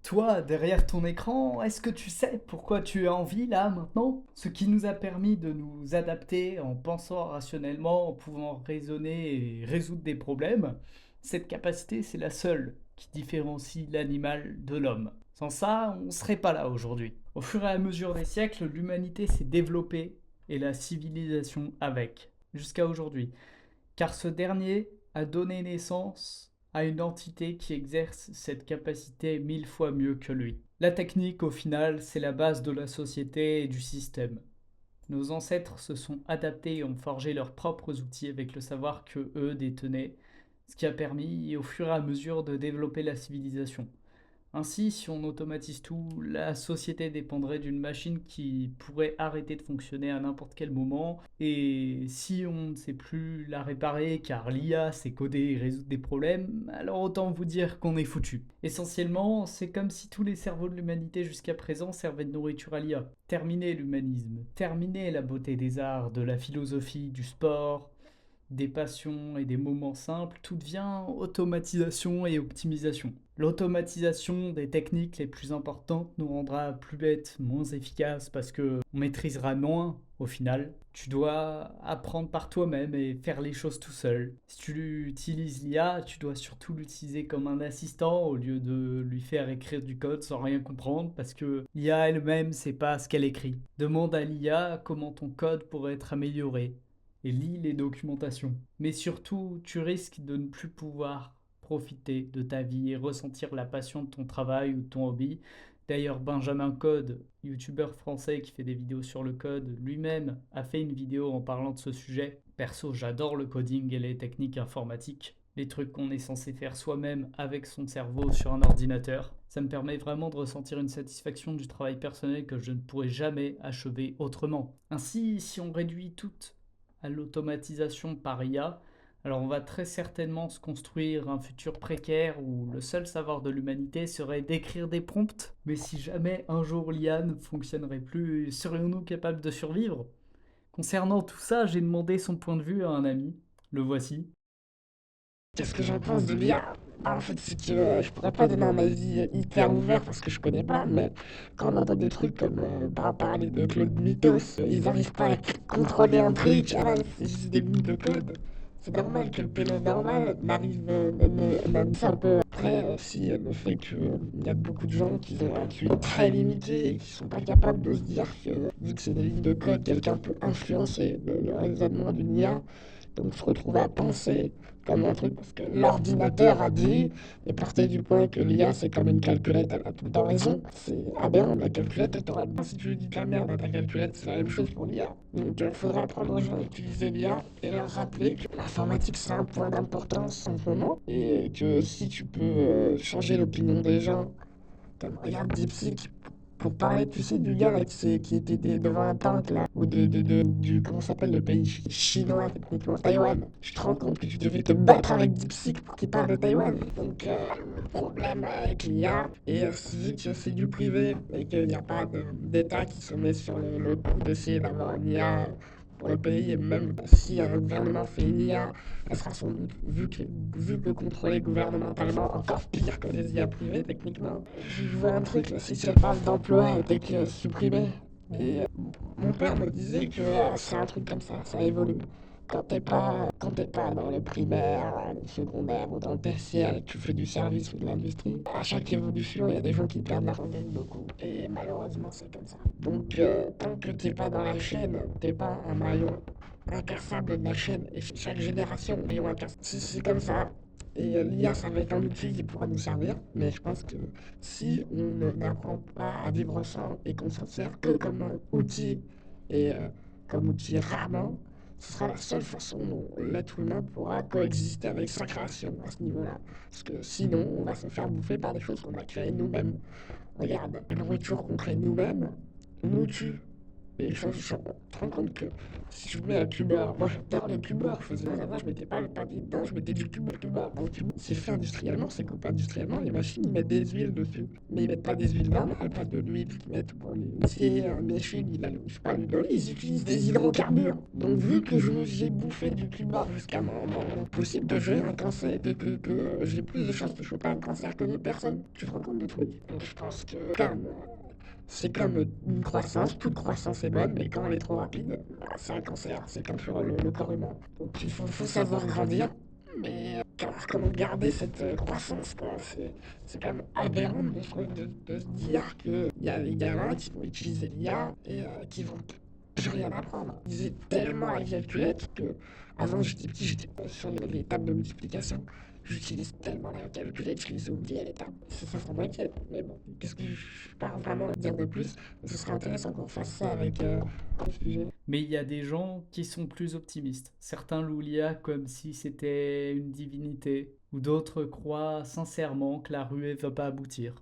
Toi, derrière ton écran, est-ce que tu sais pourquoi tu es en vie là maintenant? Ce qui nous a permis de nous adapter en pensant rationnellement, en pouvant raisonner et résoudre des problèmes, cette capacité, c'est la seule qui différencie l'animal de l'homme. Sans ça, on ne serait pas là aujourd'hui. Au fur et à mesure des siècles, l'humanité s'est développée et la civilisation avec, jusqu'à aujourd'hui. Car ce dernier a donné naissance à une entité qui exerce cette capacité 1000 fois mieux que lui. La technique, au final, c'est la base de la société et du système. Nos ancêtres se sont adaptés et ont forgé leurs propres outils avec le savoir que eux détenaient, ce qui a permis au fur et à mesure de développer la civilisation. Ainsi, si on automatise tout, la société dépendrait d'une machine qui pourrait arrêter de fonctionner à n'importe quel moment. Et si on ne sait plus la réparer car l'IA sait coder et résoudre des problèmes, alors autant vous dire qu'on est foutu. Essentiellement, c'est comme si tous les cerveaux de l'humanité jusqu'à présent servaient de nourriture à l'IA. Terminer l'humanisme, terminer la beauté des arts, de la philosophie, du sport, des passions et des moments simples, tout devient automatisation et optimisation. L'automatisation des techniques les plus importantes nous rendra plus bêtes, moins efficaces parce que on maîtrisera moins au final. Tu dois apprendre par toi-même et faire les choses tout seul. Si tu utilises l'IA, tu dois surtout l'utiliser comme un assistant au lieu de lui faire écrire du code sans rien comprendre parce que l'IA elle-même sait pas ce qu'elle écrit. Demande à l'IA comment ton code pourrait être amélioré et lis les documentations. Mais surtout, tu risques de ne plus pouvoir profiter de ta vie et ressentir la passion de ton travail ou de ton hobby. D'ailleurs, Benjamin Code, youtubeur français qui fait des vidéos sur le code, lui-même a fait une vidéo en parlant de ce sujet. Perso, j'adore le coding et les techniques informatiques, les trucs qu'on est censé faire soi-même avec son cerveau sur un ordinateur. Ça me permet vraiment de ressentir une satisfaction du travail personnel que je ne pourrais jamais achever autrement. Ainsi, si on réduit toute à l'automatisation par IA, alors on va très certainement se construire un futur précaire où le seul savoir de l'humanité serait d'écrire des prompts. Mais si jamais un jour l'IA ne fonctionnerait plus, serions-nous capables de survivre? Concernant tout ça, j'ai demandé son point de vue à un ami. Le voici. Qu'est-ce que j'en pense de l'IA? En fait, si tu veux, je pourrais pas donner un avis hyper ouvert parce que je connais pas, mais quand on entend des trucs comme parler de Claude Mythos, ils arrivent pas à contrôler un truc, ah, c'est juste des lignes de code. C'est normal que le pélo normal n'arrive même ça un peu après aussi le fait qu'il y a beaucoup de gens qui ont un QI très limité et qui sont pas capables de se dire que vu que c'est des lignes de code, quelqu'un peut influencer le raisonnement d'une IA. Donc se retrouver à penser comme un truc parce que l'ordinateur a dit et partait du point que l'IA c'est comme une calculette, elle a tout le temps raison. C'est aberrant, la calculette elle t'aura bien. Si tu lui dis de la merde à ta calculette, c'est la même chose pour l'IA. Donc il faudrait apprendre aux gens à utiliser l'IA et leur rappeler que l'informatique c'est un point d'importance en ce moment et que si tu peux changer l'opinion des gens, comme regarde DeepSeek, pour parler, tu sais, du gars là qui était devant un tank là, ou du, comment ça s'appelle, le pays chinois, techniquement, Taïwan. Je te rends compte que tu devais te battre avec DeepSeek pour qu'il parle de Taïwan. Donc, le problème avec l'IA, et vu que c'est du privé, et qu'il n'y a pas d'État qui se met sur le coup d'essayer d'avoir une IA pour le pays, et même si un gouvernement fait une IA, elle sera sans doute, vu que contrôlée gouvernementalement, encore pire que les IA privées, techniquement. Je vois un truc, là, si tu parles d'emploi avec supprimé, et mon père me disait que c'est un truc comme ça évolue. Quand t'es pas dans le primaire, le secondaire ou dans le tertiaire, tu fais du service ou de l'industrie, à chaque évolution, il y a des gens qui perdent la rondelle beaucoup. Et malheureusement, c'est comme ça. Donc, tant que t'es pas dans la chaîne, t'es pas un maillon incassable de la chaîne. Et chaque génération, maillon incassable. Si c'est comme ça, et l'IA, ça va être un outil qui pourra nous servir, mais je pense que si on n'apprend pas à vivre sans et qu'on s'en sert que comme un outil, et comme outil rarement, ce sera la seule façon dont l'être humain pourra coexister avec sa création à ce niveau-là. Parce que sinon, on va se faire bouffer par des choses qu'on a créées nous-mêmes. Regarde, la nourriture qu'on crée nous-mêmes nous tue. Mais je me rends compte que si je mets un cuba, moi j'adore les cubas, je faisais rien avant, je mettais pas le panier dedans, je mettais du cuba. Bon, c'est fait industriellement, c'est coupé industriellement, les machines ils mettent des huiles dessus. Mais ils mettent pas des huiles normales, pas de l'huile qu'ils mettent pour laisser mécher l'huile, je sais pas, l'huile d'olive, ils utilisent des hydrocarbures. Donc vu que j'ai bouffé du cuba jusqu'à mon possible que j'ai un cancer, que j'ai plus de chances de choper un cancer que d'autres personnes, tu te rends compte des trucs. Donc je pense que c'est comme une croissance, toute croissance est bonne, mais quand elle est trop rapide, bah, c'est un cancer, c'est comme sur le corps humain. Donc faut savoir grandir, mais comment garder cette croissance, quoi. C'est quand même aberrant de se dire qu'il y a des gamins qui vont utiliser l'IA et qui vont plus rien apprendre. Ils disaient tellement à la calculette que avant j'étais petit, j'étais pas sur les tables de multiplication. J'utilise tellement la calculette, je les ai oubliées à l'état. Ça m'inquiète. Mais bon, qu'est-ce que je parle vraiment de dire de plus? Ce serait intéressant qu'on fasse ça avec un sujet. Mais il y a des gens qui sont plus optimistes. Certains louent l'IA comme si c'était une divinité, ou d'autres croient sincèrement que la ruée ne va pas aboutir.